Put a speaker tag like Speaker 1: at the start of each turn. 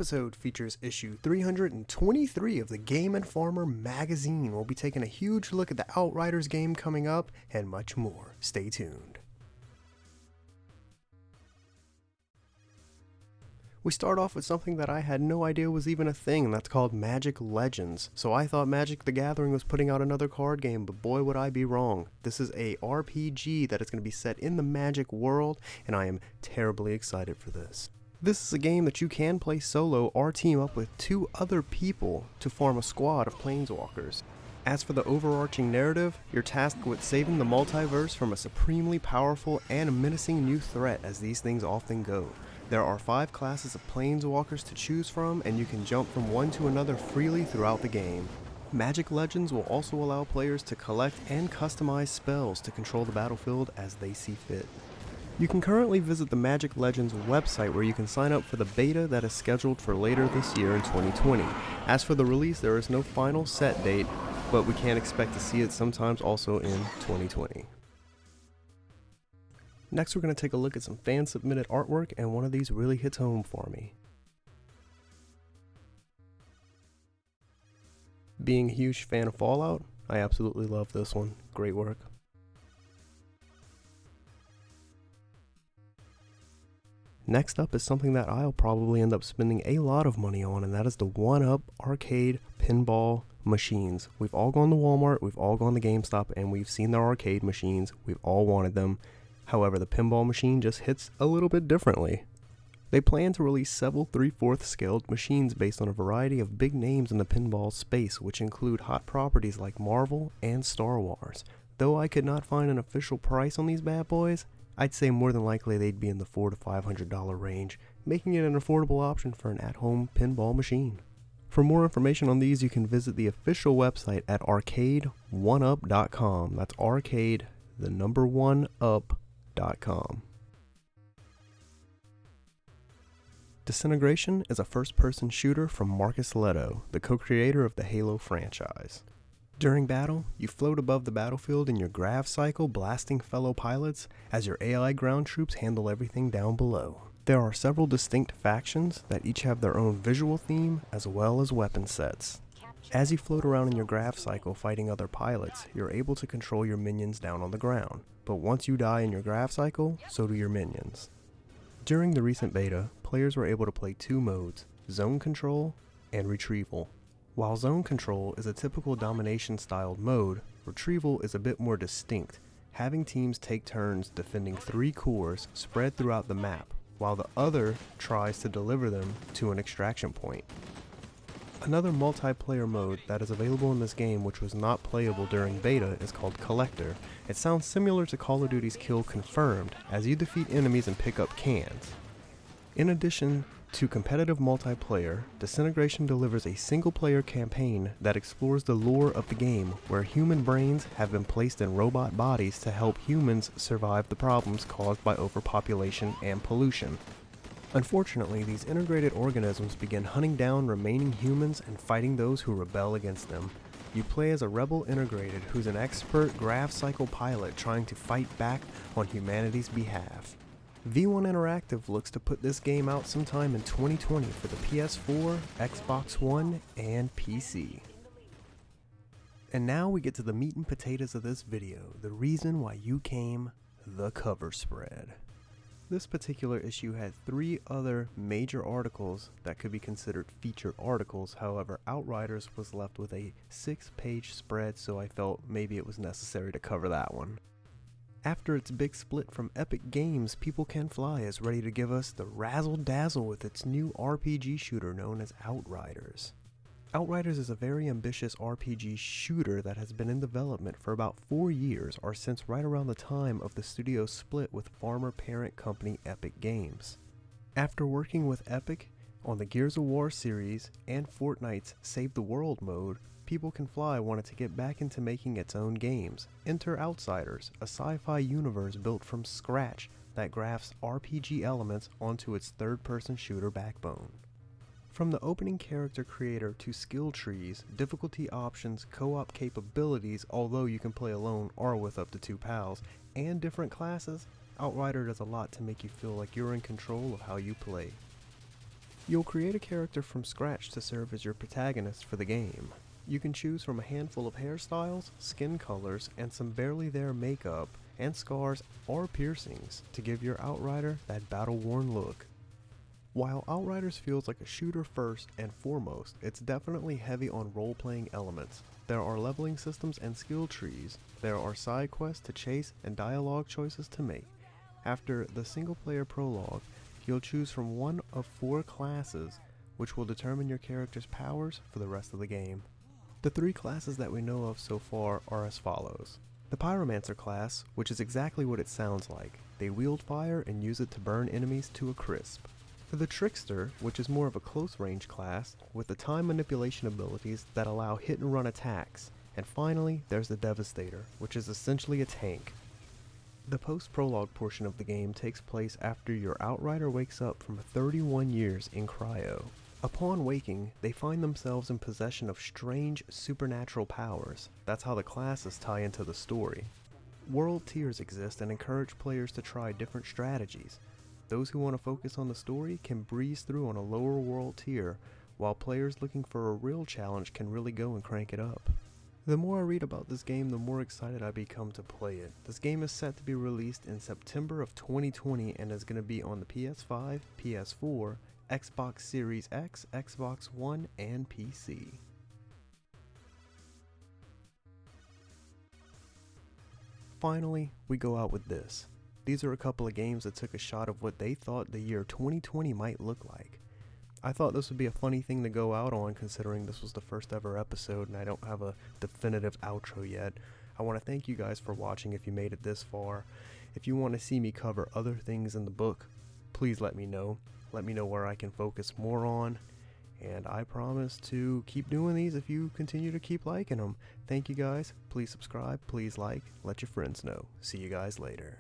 Speaker 1: episode features issue 323 of the Gameinformer magazine. We'll be taking a huge look at the Outriders game coming up and much more. Stay tuned. We start off with something that I had no idea was even a thing, and that's called Magic Legends. So I thought Magic the Gathering was putting out another card game, but boy would I be wrong. This is a RPG that is going to be set in the Magic world, and I am terribly excited for this. This is a game that you can play solo or team up with two other people to form a squad of planeswalkers. As for the overarching narrative, you're tasked with saving the multiverse from a supremely powerful and menacing new threat, as these things often go. There are 5 classes of planeswalkers to choose from, and you can jump from one to another freely throughout the game. Magic Legends will also allow players to collect and customize spells to control the battlefield as they see fit. You can currently visit the Magic Legends website, where you can sign up for the beta that is scheduled for later this year in 2020. As for the release, there is no final set date, but we can expect to see it sometimes also in 2020. Next, we're going to take a look at some fan-submitted artwork, and one of these really hits home for me. Being a huge fan of Fallout, I absolutely love this one. Great work. Next up is something that I'll probably end up spending a lot of money on, and that is the 1UP arcade pinball machines. We've all gone to Walmart, we've all gone to GameStop, and we've seen their arcade machines. We've all wanted them. However, the pinball machine just hits a little bit differently. They plan to release several 3/4 scaled machines based on a variety of big names in the pinball space, which include hot properties like Marvel and Star Wars. Though I could not find an official price on these bad boys, I'd say more than likely they'd be in the $400 to $500 range, making it an affordable option for an at-home pinball machine. For more information on these, you can visit the official website at arcade1up.com. That's arcade, the number 1up.com. Disintegration is a first-person shooter from Marcus Leto, the co-creator of the Halo franchise. During battle, you float above the battlefield in your grav cycle, blasting fellow pilots as your AI ground troops handle everything down below. There are several distinct factions that each have their own visual theme as well as weapon sets. As you float around in your grav cycle fighting other pilots, you're able to control your minions down on the ground, but once you die in your grav cycle, so do your minions. During the recent beta, players were able to play 2 modes, Zone Control and Retrieval. While Zone Control is a typical domination-styled mode, Retrieval is a bit more distinct, having teams take turns defending 3 cores spread throughout the map, while the other tries to deliver them to an extraction point. Another multiplayer mode that is available in this game, which was not playable during beta, is called Collector. It sounds similar to Call of Duty's Kill Confirmed, as you defeat enemies and pick up cans. In addition to competitive multiplayer, Disintegration delivers a single-player campaign that explores the lore of the game, where human brains have been placed in robot bodies to help humans survive the problems caused by overpopulation and pollution. Unfortunately, these integrated organisms begin hunting down remaining humans and fighting those who rebel against them. You play as a rebel integrated who's an expert grav cycle pilot trying to fight back on humanity's behalf. V1 Interactive looks to put this game out sometime in 2020 for the PS4, Xbox One, and PC. And now we get to the meat and potatoes of this video, the reason why you came, the cover spread. This particular issue had 3 other major articles that could be considered featured articles. However, Outriders was left with a 6-page spread, so I felt maybe it was necessary to cover that one. After its big split from Epic Games, People Can Fly is ready to give us the razzle-dazzle with its new RPG shooter known as Outriders. Outriders is a very ambitious RPG shooter that has been in development for about 4 years, or since right around the time of the studio's split with former parent company Epic Games. After working with Epic on the Gears of War series and Fortnite's Save the World mode, People Can Fly wanted to get back into making its own games. Enter Outsiders, a sci-fi universe built from scratch that grafts RPG elements onto its third-person shooter backbone. From the opening character creator to skill trees, difficulty options, co-op capabilities, although you can play alone or with up to 2 pals, and different classes, Outrider does a lot to make you feel like you're in control of how you play. You'll create a character from scratch to serve as your protagonist for the game. You can choose from a handful of hairstyles, skin colors, and some barely there makeup, and scars or piercings to give your Outrider that battle-worn look. While Outriders feels like a shooter first and foremost, it's definitely heavy on role-playing elements. There are leveling systems and skill trees, there are side quests to chase and dialogue choices to make. After the single-player prologue, you'll choose from one of 4 classes, which will determine your character's powers for the rest of the game. The 3 classes that we know of so far are as follows. The Pyromancer class, which is exactly what it sounds like. They wield fire and use it to burn enemies to a crisp. The Trickster, which is more of a close-range class, with the time manipulation abilities that allow hit-and-run attacks. And finally, there's the Devastator, which is essentially a tank. The post-prologue portion of the game takes place after your Outrider wakes up from 31 years in cryo. Upon waking, they find themselves in possession of strange supernatural powers. That's how the classes tie into the story. World tiers exist and encourage players to try different strategies. Those who want to focus on the story can breeze through on a lower world tier, while players looking for a real challenge can really go and crank it up. The more I read about this game, the more excited I become to play it. This game is set to be released in September of 2020 and is going to be on the PS5, PS4, Xbox Series X, Xbox One, and PC. Finally, we go out with this. These are a couple of games that took a shot of what they thought the year 2020 might look like. I thought this would be a funny thing to go out on, considering this was the first ever episode and I don't have a definitive outro yet. I want to thank you guys for watching if you made it this far. If you want to see me cover other things in the book, please let me know. Let me know where I can focus more on. And I promise to keep doing these if you continue to keep liking them. Thank you guys. Please subscribe, please like, let your friends know. See you guys later.